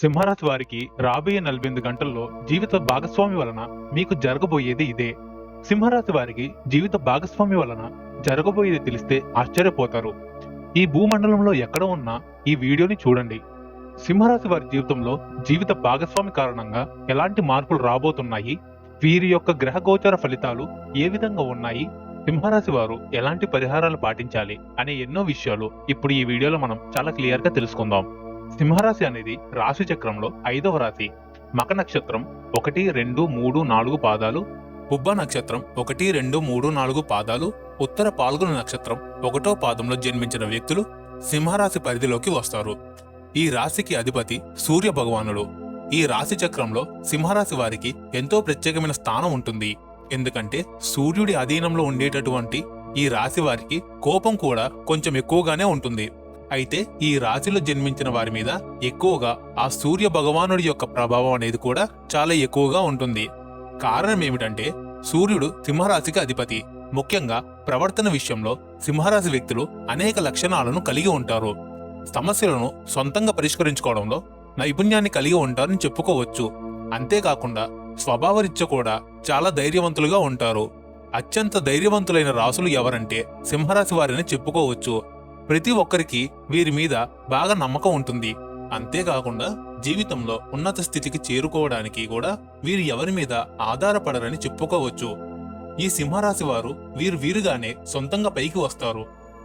సింహరాశి వారికి రాబోయే 48 గంటల్లో జీవిత భాగస్వామి వలన మీకు జరగబోయేది ఇదే. సింహరాశి వారికి జీవిత భాగస్వామి వలన జరగబోయేది తెలిస్తే ఆశ్చర్యపోతారు. ఈ భూమండలంలో ఎక్కడ ఉన్నా ఈ వీడియోని చూడండి. సింహరాశి వారి జీవితంలో జీవిత భాగస్వామి కారణంగా ఎలాంటి మార్పులు రాబోతున్నాయి, వీరి యొక్క గ్రహ గోచర ఫలితాలు ఏ విధంగా ఉన్నాయి, సింహరాశి వారు ఎలాంటి పరిహారాలు పాటించాలి అనే ఎన్నో విషయాలు ఇప్పుడు ఈ వీడియోలో మనం చాలా క్లియర్ గా తెలుసుకుందాం. సింహరాశి అనేది రాశి చక్రంలో 5వ రాశి. మక నక్షత్రం 1, 2, 3, 4 పాదాలు, పుబ్బ నక్షత్రం 1, 2, 3, 4 పాదాలు, ఉత్తర పాల్గొన నక్షత్రం 1వ పాదంలో జన్మించిన వ్యక్తులు సింహరాశి పరిధిలోకి వస్తారు. ఈ రాశికి అధిపతి సూర్య భగవానుడు. ఈ రాశి చక్రంలో సింహరాశి వారికి ఎంతో ప్రత్యేకమైన స్థానం ఉంటుంది. ఎందుకంటే సూర్యుడి అధీనంలో ఉండేటటువంటి ఈ రాశి వారికి కోపం కూడా కొంచెం ఎక్కువగానే ఉంటుంది. అయితే ఈ రాశిలో జన్మించిన వారి మీద ఎక్కువగా ఆ సూర్య భగవానుడి యొక్క ప్రభావం అనేది కూడా చాలా ఎక్కువగా ఉంటుంది. కారణం ఏమిటంటే సూర్యుడు సింహరాశికి అధిపతి. ముఖ్యంగా ప్రవర్తన విషయంలో సింహరాశి వ్యక్తులు అనేక లక్షణాలను కలిగి ఉంటారు. సమస్యలను సొంతంగా పరిష్కరించుకోవడంలో నైపుణ్యాన్ని కలిగి ఉంటారని చెప్పుకోవచ్చు. అంతేకాకుండా స్వభావరీత్యా కూడా చాలా ధైర్యవంతులుగా ఉంటారు. అత్యంత ధైర్యవంతులైన రాసులు ఎవరంటే సింహరాశి వారిని చెప్పుకోవచ్చు. ప్రతి ఒక్కరికి వీరి మీద బాగా నమ్మకం ఉంటుంది. అంతేకాకుండా జీవితంలో ఉన్నత స్థితికి చేరుకోవడానికి కూడా వీరు ఎవరి మీద ఆధారపడరని చెప్పుకోవచ్చు. ఈ సింహరాశి వారు వీరుగానే సొంతంగా పైకి వస్తారు.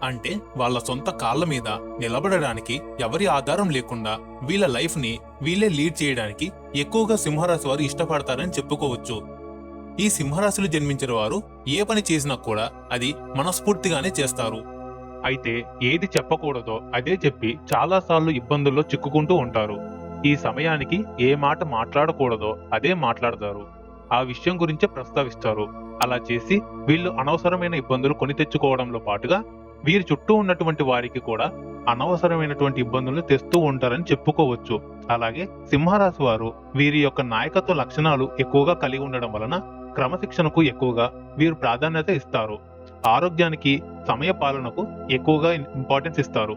అంటే వాళ్ళ సొంత కాళ్ళ మీద నిలబడడానికి ఎవరి ఆధారం లేకుండా వీళ్ళ లైఫ్ ని వీళ్ళే లీడ్ చేయడానికి ఎక్కువగా సింహరాశి వారు ఇష్టపడతారని చెప్పుకోవచ్చు. ఈ సింహరాశిలో జన్మించిన వారు ఏ పని చేసినా కూడా అది మనస్ఫూర్తిగానే చేస్తారు. అయితే ఏది చెప్పకూడదో అదే చెప్పి చాలాసార్లు ఇబ్బందుల్లో చిక్కుకుంటూ ఉంటారు. ఈ సమయానికి ఏ మాట మాట్లాడకూడదో అదే మాట్లాడతారు. ఆ విషయం గురించే ప్రస్తావిస్తారు. అలా చేసి వీళ్ళు అనవసరమైన ఇబ్బందులు కొని తెచ్చుకోవడంలో పాటుగా వీరి చుట్టూ ఉన్నటువంటి వారికి కూడా అనవసరమైనటువంటి ఇబ్బందులను తెస్తూ ఉంటారని చెప్పుకోవచ్చు. అలాగే సింహరాశి వారు వీరి యొక్క నాయకత్వ లక్షణాలు ఎక్కువగా కలిగి ఉండడం వలన క్రమశిక్షణకు ఎక్కువగా వీరు ప్రాధాన్యత ఇస్తారు. ఆరోగ్యానికి, సమయ పాలనకు ఎక్కువగా ఇంపార్టెన్స్ ఇస్తారు.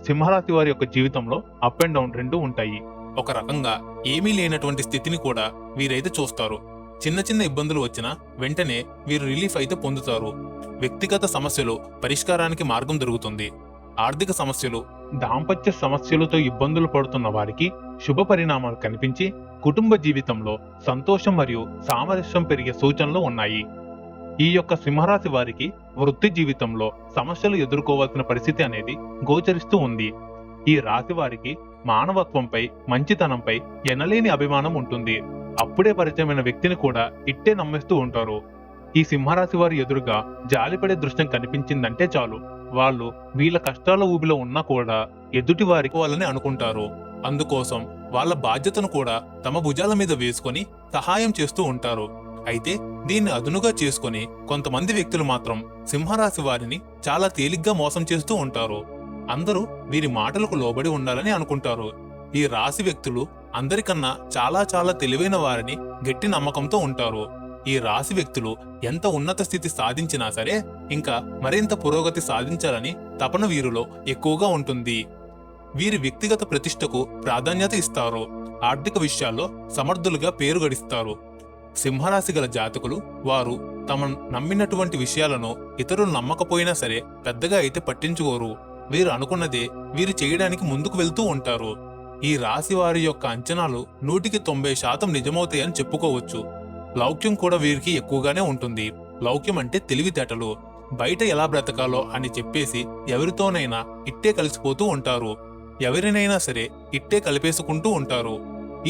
సింహరాశి వారి యొక్క జీవితంలో అప్ అండ్ డౌన్ రెండూ ఉంటాయి. ఒక రకంగా ఏమీ లేనటువంటి స్థితిని కూడా వీరైతే చూస్తారు. చిన్న చిన్న ఇబ్బందులు వచ్చినా వెంటనే వీరు రిలీఫ్ అయితే పొందుతారు. వ్యక్తిగత సమస్యలు పరిష్కారానికి మార్గం దొరుకుతుంది. ఆర్థిక సమస్యలు, దాంపత్య సమస్యలతో ఇబ్బందులు పడుతున్న వారికి శుభ పరిణామాలు కనిపించి కుటుంబ జీవితంలో సంతోషం మరియు సామరస్యం పెరిగే సూచనలు ఉన్నాయి. ఈ యొక్క సింహరాశి వారికి వృత్తి జీవితంలో సమస్యలు ఎదుర్కోవాల్సిన పరిస్థితి అనేది గోచరిస్తూ ఉంది. ఈ రాశి వారికి మానవత్వంపై, మంచితనంపై ఎనలేని అభిమానం ఉంటుంది. అప్పుడే పరిచయమైన వ్యక్తిని కూడా ఇట్టే నమ్మేస్తూ ఉంటారు. ఈ సింహరాశి వారి ఎదురుగా జాలిపడే దృశ్యం కనిపించిందంటే చాలు, వాళ్ళు వీళ్ళ కష్టాల ఊబిలో ఉన్నా కూడా ఎదుటి వారికి వాళ్ళని అనుకుంటారు. అందుకోసం వాళ్ళ బాధ్యతను కూడా తమ భుజాల మీద వేసుకొని సహాయం చేస్తూ ఉంటారు. అయితే దీన్ని అదునుగా చేసుకుని కొంతమంది వ్యక్తులు మాత్రం సింహరాశి వారిని చాలా తేలిగ్గా మోసం చేస్తూ ఉంటారు. అందరూ వీరి మాటలకు లోబడి ఉండాలని అనుకుంటారు. ఈ రాశి వ్యక్తులు అందరికన్నా చాలా చాలా తెలివైన వారిని గట్టి నమ్మకంతో ఉంటారు. ఈ రాశి వ్యక్తులు ఎంత ఉన్నత స్థితి సాధించినా సరే ఇంకా మరింత పురోగతి సాధించాలని తపన వీరిలో ఎక్కువగా ఉంటుంది. వీరి వ్యక్తిగత ప్రతిష్టకు ప్రాధాన్యత ఇస్తారు. ఆర్థిక విషయాల్లో సమర్థులుగా పేరు గడిస్తారు. సింహరాశి గల జాతకులు వారు తమ నమ్మినటువంటి విషయాలను ఇతరులు నమ్మకపోయినా సరే పెద్దగా అయితే పట్టించుకోరు. వీరు అనుకున్నదే వీరు చేయడానికి ముందుకు వెళ్తూ ఉంటారు. ఈ రాశి వారి యొక్క అంచనాలు 100కి 90% నిజమవుతాయని చెప్పుకోవచ్చు. లౌక్యం కూడా వీరికి ఎక్కువగానే ఉంటుంది. లౌక్యం అంటే తెలివితేటలు. బయట ఎలా బ్రతకాలో అని చెప్పేసి ఎవరితోనైనా ఇట్టే కలిసిపోతూ ఉంటారు. ఎవరినైనా సరే ఇట్టే కలిపేసుకుంటూ ఉంటారు.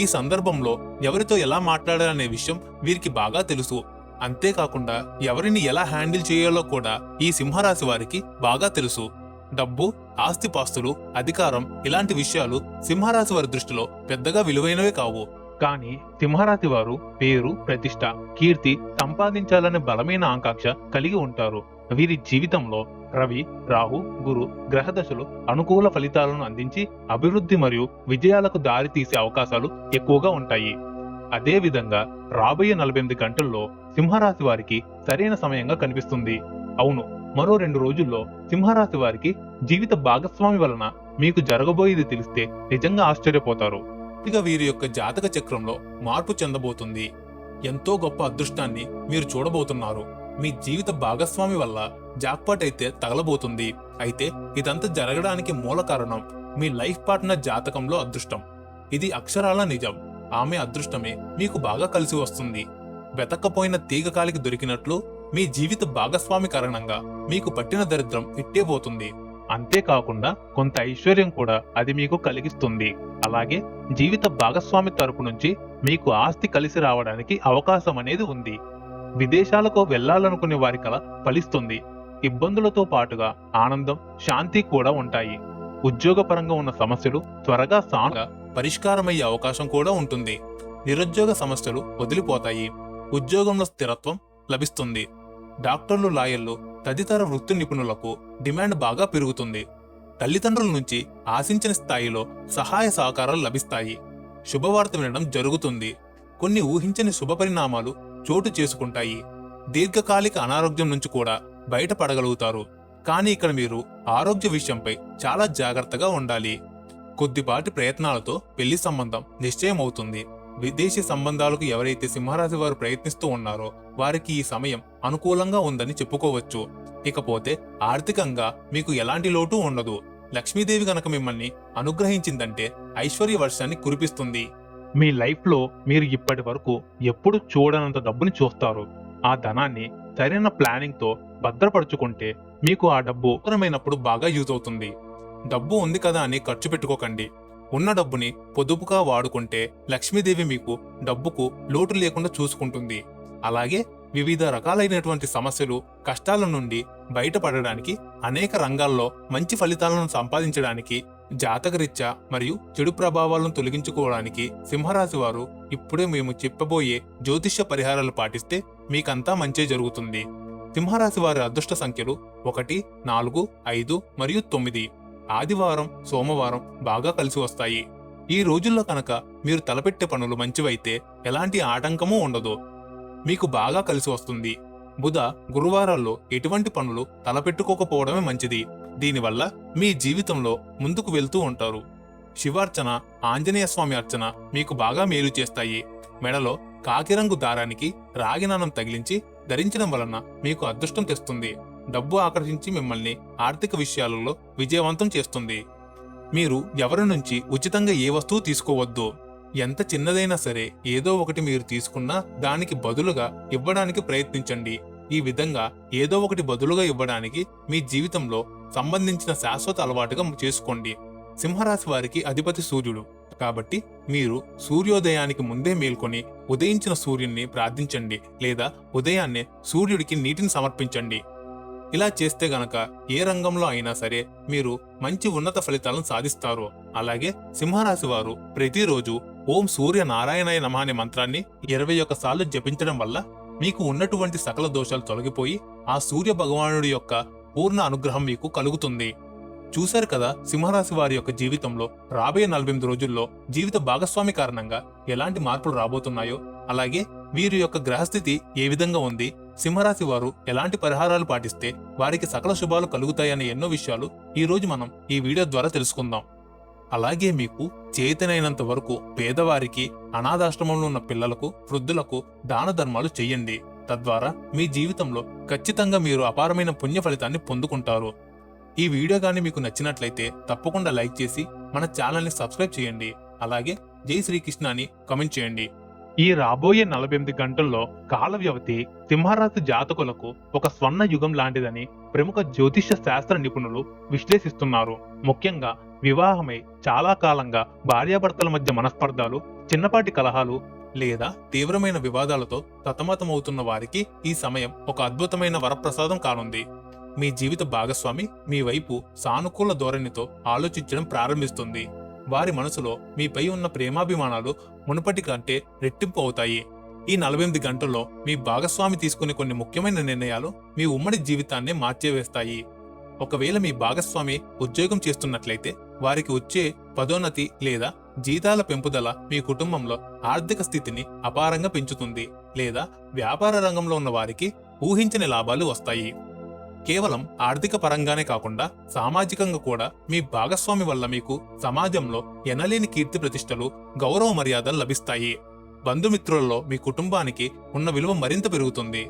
ఈ సందర్భంలో ఎవరితో ఎలా మాట్లాడాలనే విషయం వీరికి బాగా తెలుసు. అంతేకాకుండా ఎవరిని ఎలా హ్యాండిల్ చేయాలో కూడా ఈ సింహరాశి వారికి బాగా తెలుసు. డబ్బు, ఆస్తిపాస్తులు, అధికారం ఇలాంటి విషయాలు సింహరాశి వారి దృష్టిలో పెద్దగా విలువైనవే కావు. కానీ సింహరాశి వారు పేరు, ప్రతిష్ట, కీర్తి సంపాదించాలనే బలమైన ఆకాంక్ష కలిగి ఉంటారు. వీరి జీవితంలో రవి, రాహు, గురు గ్రహదశలు అనుకూల ఫలితాలను అందించి అభివృద్ధి మరియు విజయాలకు దారి తీసే అవకాశాలు ఎక్కువగా ఉంటాయి. అదే విధంగా రాబోయే 48 గంటల్లో సింహరాశి వారికి సరైన సమయంగా కనిపిస్తుంది. అవును, మరో 2 రోజుల్లో సింహరాశి వారికి జీవిత భాగస్వామి వలన మీకు జరగబోయేది తెలిస్తే నిజంగా ఆశ్చర్యపోతారు. ఇక వీరి యొక్క జాతక చక్రంలో మార్పు చెందబోతుంది. ఎంతో గొప్ప అదృష్టాన్ని మీరు చూడబోతున్నారు. మీ జీవిత భాగస్వామి వల్ల జాక్పాట్ అయితే తగలబోతుంది. అయితే ఇదంతా జరగడానికి మూల కారణం మీ లైఫ్ పార్ట్నర్ జాతకంలో అదృష్టం. ఇది అక్షరాల నిజం. ఆమె అదృష్టమే మీకు బాగా కలిసి వస్తుంది. వెతక్కపోయిన తీగ కాలికి దొరికినట్లు మీ జీవిత భాగస్వామి కారణంగా మీకు పట్టిన దరిద్రం ఇట్టేపోతుంది. అంతేకాకుండా కొంత ఐశ్వర్యం కూడా అది మీకు కలిగిస్తుంది. అలాగే జీవిత భాగస్వామి తరపు నుంచి మీకు ఆస్తి కలిసి రావడానికి అవకాశం అనేది ఉంది. విదేశాలకు వెళ్లాలనుకునే వారి కల ఫలిస్తుంది. ఇబ్బందులతో పాటుగా ఆనందం, శాంతి కూడా ఉంటాయి. ఉద్యోగపరంగా ఉన్న సమస్యలు త్వరగా పరిష్కారమయ్యే అవకాశం కూడా ఉంటుంది. నిరుద్యోగ సమస్యలు వదిలిపోతాయి. ఉద్యోగంలో స్థిరత్వం లభిస్తుంది. డాక్టర్లు, లాయర్లు తదితర వృత్తి నిపుణులకు డిమాండ్ బాగా పెరుగుతుంది. తల్లిదండ్రుల నుంచి ఆశించిన స్థాయిలో సహాయ సహకారాలు లభిస్తాయి. శుభవార్త వినడం జరుగుతుంది. కొన్ని ఊహించని శుభ పరిణామాలు చోటు చేసుకుంటాయి. దీర్ఘకాలిక అనారోగ్యం నుంచి కూడా బయటపడగలుగుతారు. కానీ ఇక్కడ మీరు ఆరోగ్య విషయంపై చాలా జాగ్రత్తగా ఉండాలి. కొద్దిపాటి ప్రయత్నాలతో పెళ్లి సంబంధం నిశ్చయమవుతుంది. విదేశీ సంబంధాలకు ఎవరైతే సింహరాశి వారు ప్రయత్నిస్తూ ఉన్నారో వారికి ఈ సమయం అనుకూలంగా ఉందని చెప్పుకోవచ్చు. ఇకపోతే ఆర్థికంగా మీకు ఎలాంటి లోటు ఉండదు. లక్ష్మీదేవి గనక మిమ్మల్ని అనుగ్రహించిందంటే ఐశ్వర్య వర్షాన్ని కురిపిస్తుంది. మీ లైఫ్లో మీరు ఇప్పటి వరకు ఎప్పుడు చూడనంత డబ్బుని చూస్తారు. ఆ ధనాన్ని సరైన ప్లానింగ్ తో భద్రపరుచుకుంటే మీకు ఆ డబ్బు అవసరమైనప్పుడు బాగా యూజ్ అవుతుంది. డబ్బు ఉంది కదా అని ఖర్చు పెట్టుకోకండి. ఉన్న డబ్బుని పొదుపుగా వాడుకుంటే లక్ష్మీదేవి మీకు డబ్బుకు లోటు లేకుండా చూసుకుంటుంది. అలాగే వివిధ రకాలైనటువంటి సమస్యలు, కష్టాల నుండి బయటపడడానికి, అనేక రంగాల్లో మంచి ఫలితాలను సంపాదించడానికి, జాతకరీత్యా మరియు చెడు ప్రభావాలను తొలగించుకోవడానికి సింహరాశి వారు ఇప్పుడే మేము చెప్పబోయే జ్యోతిష్య పరిహారాలు పాటిస్తే మీకంతా మంచే జరుగుతుంది. సింహరాశి వారి అదృష్ట సంఖ్యలు 1, 4, 5 మరియు 9. ఆదివారం, సోమవారం బాగా కలిసి వస్తాయి. ఈ రోజుల్లో కనుక మీరు తలపెట్టే పనులు మంచివైతే ఎలాంటి ఆటంకమూ ఉండదు. మీకు బాగా కలిసి వస్తుంది. బుధ, గురువారాల్లో ఎటువంటి పనులు తలపెట్టుకోకపోవడమే మంచిది. దీనివల్ల మీ జీవితంలో ముందుకు వెళ్తూ ఉంటారు. శివార్చన, ఆంజనేయ స్వామి అర్చన మీకు బాగా మేలు చేస్తాయి. మెడలో కాకిరంగు దారానికి రాగినాణం తగిలించి ధరించడం వలన మీకు అదృష్టం తెస్తుంది. డబ్బు ఆకర్షించి మిమ్మల్ని ఆర్థిక విషయాలలో విజయవంతం చేస్తుంది. మీరు ఎవరి నుంచి ఉచితంగా ఏ వస్తువు తీసుకోవద్దు. ఎంత చిన్నదైనా సరే ఏదో ఒకటి మీరు తీసుకున్నా దానికి బదులుగా ఇవ్వడానికి ప్రయత్నించండి. ఈ విధంగా ఏదో ఒకటి బదులుగా ఇవ్వడానికి మీ జీవితంలో సంబంధించిన శాశ్వత అలవాటుగా చేసుకోండి. సింహరాశి వారికి అధిపతి సూర్యుడు కాబట్టి మీరు సూర్యోదయానికి ముందే మేల్కొని ఉదయించిన సూర్యుడిని ప్రార్థించండి, లేదా ఉదయాన్నే సూర్యుడికి నీటిని సమర్పించండి. ఇలా చేస్తే గనక ఏ రంగంలో అయినా సరే మీరు మంచి ఉన్నత ఫలితాలను సాధిస్తారు. అలాగే సింహరాశి వారు ప్రతిరోజు ఓం సూర్య నారాయణాయ నమః అనే మంత్రాన్ని 21 సార్లు జపించడం వల్ల మీకు ఉన్నటువంటి సకల దోషాలు తొలగిపోయి ఆ సూర్య భగవానుడి యొక్క పూర్ణ అనుగ్రహం మీకు కలుగుతుంది. చూశారు కదా సింహరాశి వారి యొక్క జీవితంలో రాబోయే 48 రోజుల్లో జీవిత భాగస్వామి కారణంగా ఎలాంటి మార్పులు రాబోతున్నాయో, అలాగే వీరి యొక్క గ్రహస్థితి ఏ విధంగా ఉంది, సింహరాశి వారు ఎలాంటి పరిహారాలు పాటిస్తే వారికి సకల శుభాలు కలుగుతాయనే ఎన్నో విషయాలు ఈ రోజు మనం ఈ వీడియో ద్వారా తెలుసుకుందాం. అలాగే మీకు చేతనైనంత వరకు పేదవారికి, అనాథాశ్రమంలో ఉన్న పిల్లలకు, వృద్ధులకు దాన ధర్మాలు చెయ్యండి. తద్వారా మీ జీవితంలో ఖచ్చితంగా మీరు అపారమైన పుణ్య ఫలితాన్ని పొందుకుంటారు. ఈ వీడియో గానీ మీకు నచ్చినట్లయితే తప్పకుండా లైక్ చేసి మన ఛానల్ని సబ్స్క్రైబ్ చేయండి. అలాగే జై శ్రీకృష్ణ అని కామెంట్ చేయండి. ఈ రాబోయే 48 గంటల్లో కాల వ్యవధి సింహరాశి జాతకులకు ఒక స్వర్ణ యుగం లాంటిదని ప్రముఖ జ్యోతిష్య శాస్త్ర నిపుణులు విశ్లేషిస్తున్నారు. ముఖ్యంగా వివాహమై చాలా కాలంగా భార్యాభర్తల మధ్య మనస్పర్ధాలు, చిన్నపాటి కలహాలు లేదా తీవ్రమైన వివాదాలతో సతమతమవుతున్న వారికి ఈ సమయం ఒక అద్భుతమైన వరప్రసాదం కానుంది. మీ జీవిత భాగస్వామి మీ వైపు సానుకూల ధోరణితో ఆలోచించడం ప్రారంభిస్తుంది. వారి మనసులో మీపై ఉన్న ప్రేమాభిమానాలు మునుపటి కంటే రెట్టింపు అవుతాయి. ఈ 48 గంటల్లో మీ భాగస్వామి తీసుకునే కొన్ని ముఖ్యమైన నిర్ణయాలు మీ ఉమ్మడి జీవితాన్నే మార్చేవేస్తాయి. ఒకవేళ మీ భాగస్వామి ఉద్యోగం చేస్తున్నట్లయితే వారికి వచ్చే పదోన్నతి లేదా జీతాల పెంపుదల మీ కుటుంబంలో ఆర్థిక స్థితిని అపారంగా పెంచుతుంది. లేదా వ్యాపార రంగంలో ఉన్న వారికి ఊహించని లాభాలు వస్తాయి. కేవలం ఆర్థిక పరంగానే కాకుండా సామాజికంగా కూడా మీ భాగస్వామి వల్ల మీకు సమాజంలో ఎనలేని కీర్తి ప్రతిష్టలు, గౌరవ మర్యాదలు లభిస్తాయి. బంధుమిత్రులలో మీ కుటుంబానికి ఉన్న విలువ మరింత పెరుగుతుంది.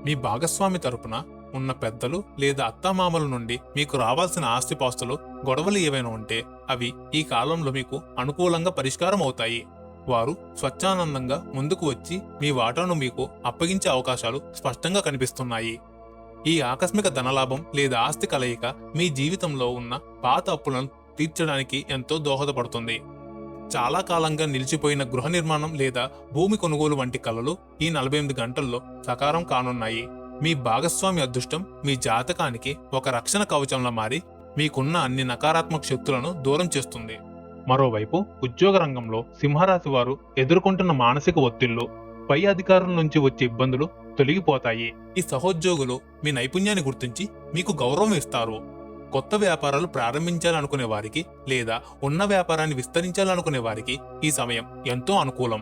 మీ భాగస్వామి తరపున ఉన్న పెద్దలు లేదా అత్తామామల నుండి మీకు రావాల్సిన ఆస్తిపాస్తులు, గొడవలు ఏవైనా ఉంటే అవి ఈ కాలంలో మీకు అనుకూలంగా పరిష్కారం అవుతాయి. వారు స్వచ్ఛానందంగా ముందుకు వచ్చి మీ వాటాను మీకు అప్పగించే అవకాశాలు స్పష్టంగా కనిపిస్తున్నాయి. ఈ ఆకస్మిక ధనలాభం లేదా ఆస్తి కలయిక మీ జీవితంలో ఉన్న పాత అప్పులను తీర్చడానికి ఎంతో దోహదపడుతుంది. చాలా కాలంగా నిలిచిపోయిన గృహ నిర్మాణం లేదా భూమి కొనుగోలు వంటి కలలు ఈ 48 గంటల్లో సకారం కానున్నాయి. మీ భాగస్వామి అదృష్టం మీ జాతకానికి ఒక రక్షణ కవచంలా మారి మీకున్న అన్ని నకారాత్మక శక్తులను దూరం చేస్తుంది. మరోవైపు ఉద్యోగ రంగంలో సింహరాశి వారు ఎదుర్కొంటున్న మానసిక ఒత్తిళ్లు, పై అధికారుల నుంచి వచ్చే ఇబ్బందులు తొలగిపోతాయి. ఈ సహోద్యోగులు మీ నైపుణ్యాన్ని గుర్తించి మీకు గౌరవం ఇస్తారు. కొత్త వ్యాపారాలు ప్రారంభించాలనుకునే వారికి లేదా ఉన్న వ్యాపారాన్ని విస్తరించాలనుకునే వారికి ఈ సమయం ఎంతో అనుకూలం.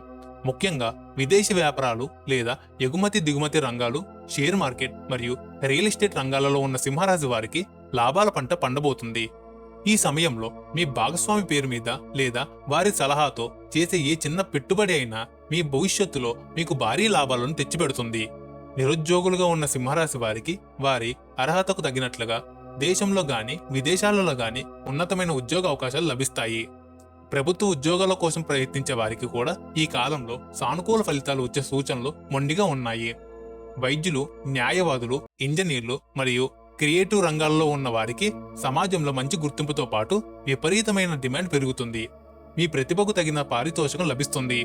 ముఖ్యంగా విదేశీ వ్యాపారాలు లేదా ఎగుమతి దిగుమతి రంగాలు, షేర్ మార్కెట్ మరియు రియల్ ఎస్టేట్ రంగాలలో ఉన్న సింహరాశి వారికి లాభాల పంట పండబోతుంది. ఈ సమయంలో మీ భాగస్వామి పేరు మీద లేదా వారి సలహాతో చేసే ఏ చిన్న పెట్టుబడి అయినా మీ భవిష్యత్తులో మీకు భారీ లాభాలను తెచ్చిపెడుతుంది. నిరుద్యోగులుగా ఉన్న సింహరాశి వారికి వారి అర్హతకు తగినట్లుగా దేశంలో గాని విదేశాలలో గాని ఉన్నతమైన ఉద్యోగ అవకాశాలు లభిస్తాయి. ప్రభుత్వ ఉద్యోగాల కోసం ప్రయత్నించే వారికి కూడా ఈ కాలంలో సానుకూల ఫలితాలు వచ్చే సూచనలు మొండిగా ఉన్నాయి. వైద్యులు, న్యాయవాదులు, ఇంజనీర్లు మరియు క్రియేటివ్ రంగాల్లో ఉన్న వారికి సమాజంలో మంచి గుర్తింపుతో పాటు విపరీతమైన డిమాండ్ పెరుగుతుంది. మీ ప్రతిభకు తగిన పారితోషికం లభిస్తుంది.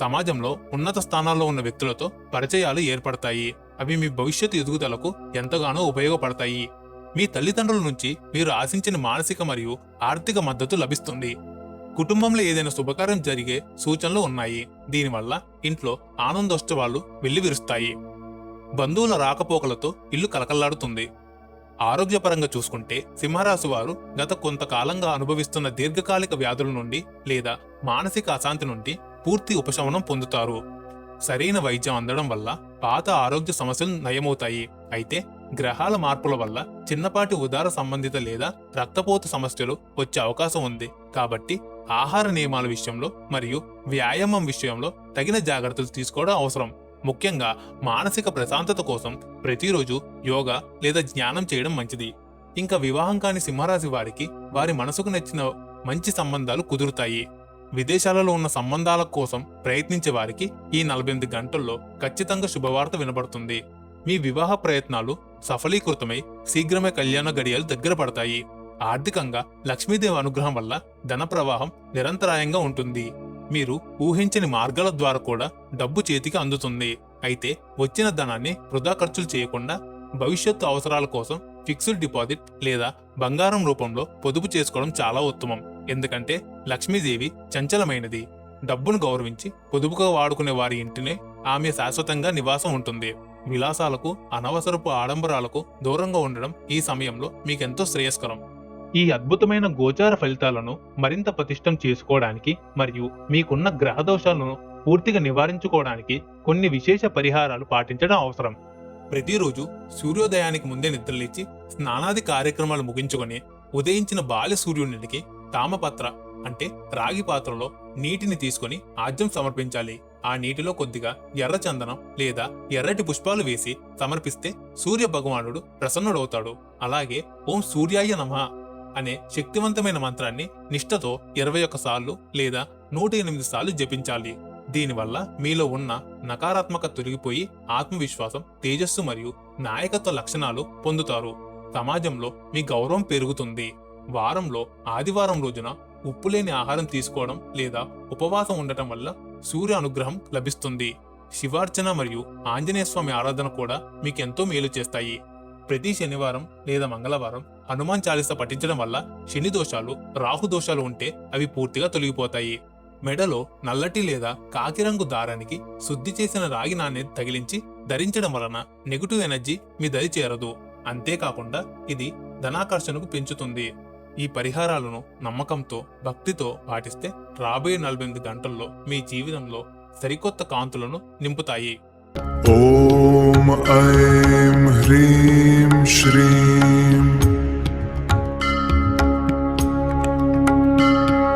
సమాజంలో ఉన్నత స్థానాల్లో ఉన్న వ్యక్తులతో పరిచయాలు ఏర్పడతాయి. అవి మీ భవిష్యత్తు ఎదుగుదలకు ఎంతగానో ఉపయోగపడతాయి. మీ తల్లిదండ్రుల నుంచి మీరు ఆశించిన మానసిక మరియు ఆర్థిక మద్దతు లభిస్తుంది. కుటుంబంలో ఏదైనా శుభకార్యం జరిగే సూచనలు ఉన్నాయి. దీనివల్ల ఇంట్లో ఆనందోత్సవాలు వెల్లివిరుస్తాయి. బంధువుల రాకపోకలతో ఇల్లు కలకల్లాడుతుంది. ఆరోగ్యపరంగా చూసుకుంటే సింహరాశి వారు గత కొంతకాలంగా అనుభవిస్తున్న దీర్ఘకాలిక వ్యాధుల నుండి లేదా మానసిక అశాంతి నుండి పూర్తి ఉపశమనం పొందుతారు. సరైన వైద్యం అందడం వల్ల పాత ఆరోగ్య సమస్యలు నయమవుతాయి. అయితే గ్రహాల మార్పుల వల్ల చిన్నపాటి ఉదార సంబంధిత లేదా రక్తపోటు సమస్యలు వచ్చే అవకాశం ఉంది. కాబట్టి ఆహార నియమాల విషయంలో మరియు వ్యాయామం విషయంలో తగిన జాగ్రత్తలు తీసుకోవడం అవసరం. ముఖ్యంగా మానసిక ప్రశాంతత కోసం ప్రతిరోజు యోగా లేదా ధ్యానం చేయడం మంచిది. ఇంకా వివాహం కాని సింహరాశి వారికి వారి మనసుకు నచ్చిన మంచి సంబంధాలు కుదురుతాయి. విదేశాలలో ఉన్న సంబంధాల కోసం ప్రయత్నించే వారికి ఈ 48 గంటల్లో ఖచ్చితంగా శుభవార్త వినబడుతుంది. మీ వివాహ ప్రయత్నాలు సఫలీకృతమై శీఘ్రమే కళ్యాణ గడియలు దగ్గర పడతాయి. ఆర్థికంగా లక్ష్మీదేవి అనుగ్రహం వల్ల ధన ప్రవాహం నిరంతరాయంగా ఉంటుంది. మీరు ఊహించని మార్గాల ద్వారా కూడా డబ్బు చేతికి అందుతుంది. అయితే వచ్చిన ధనాన్ని వృధా ఖర్చులు చేయకుండా భవిష్యత్తు అవసరాల కోసం ఫిక్స్డ్ డిపాజిట్ లేదా బంగారం రూపంలో పొదుపు చేసుకోవడం చాలా ఉత్తమం. ఎందుకంటే లక్ష్మీదేవి చంచలమైనది. డబ్బును గౌరవించి పొదుపుగా వాడుకునే వారి ఇంటినే ఆమె శాశ్వతంగా నివాసం ఉంటుంది. విలాసాలకు, అనవసరపు ఆడంబరాలకు దూరంగా ఉండడం ఈ సమయంలో మీకెంతో శ్రేయస్కరం. ఈ అద్భుతమైన గోచార ఫలితాలను మరింత పటిష్టం చేసుకోవడానికి మరియు మీకున్న గ్రహ దోషాలను పూర్తిగా నివారించుకోవడానికి కొన్ని విశేష పరిహారాలు పాటించడం అవసరం. ప్రతిరోజు సూర్యోదయానికి ముందే నిద్రలేచి స్నానాది కార్యక్రమాలు ముగించుకొని ఉదయించిన బాల్య సూర్యునికి తామపత్ర అంటే రాగి పాత్రలో నీటిని తీసుకుని ఆజ్యం సమర్పించాలి. ఆ నీటిలో కొద్దిగా ఎర్ర చందనం లేదా ఎర్రటి పుష్పాలు వేసి సమర్పిస్తే సూర్య భగవానుడు ప్రసన్నుడవుతాడు. అలాగే ఓం సూర్యాయ నమః అనే శక్తివంతమైన మంత్రాన్ని నిష్ఠతో 21 సార్లు లేదా 108 సార్లు జపించాలి. దీనివల్ల మీలో ఉన్న నకారాత్మక తొలగిపోయి ఆత్మవిశ్వాసం, తేజస్సు మరియు నాయకత్వ లక్షణాలు పొందుతారు. సమాజంలో మీ గౌరవం పెరుగుతుంది. వారంలో ఆదివారం రోజున ఉప్పులేని ఆహారం తీసుకోవడం లేదా ఉపవాసం ఉండటం వల్ల సూర్య అనుగ్రహం లభిస్తుంది. శివార్చన మరియు ఆంజనేయ స్వామి ఆరాధన కూడా మీకెంతో మేలు చేస్తాయి. ప్రతి శనివారం లేదా మంగళవారం హనుమాన్ చాలీస పఠించడం వల్ల శని దోషాలు, రాహు దోషాలు ఉంటే అవి పూర్తిగా తొలగిపోతాయి. మెడలో నల్లటి లేదా కాకిరంగు దారానికి శుద్ధి చేసిన రాగి నాణ్యత తగిలించి ధరించడం వలన నెగటివ్ ఎనర్జీ మీ దరి చేరదు. అంతేకాకుండా ఇది ధనాకర్షణకు పెంచుతుంది. ఈ పరిహారాలను నమ్మకంతో, భక్తితో పాటిస్తే రాబోయే 48 గంటల్లో మీ జీవితంలో సరికొత్త కాంతులను నింపుతాయి. ॐ ऐं ह्रीं श्रीं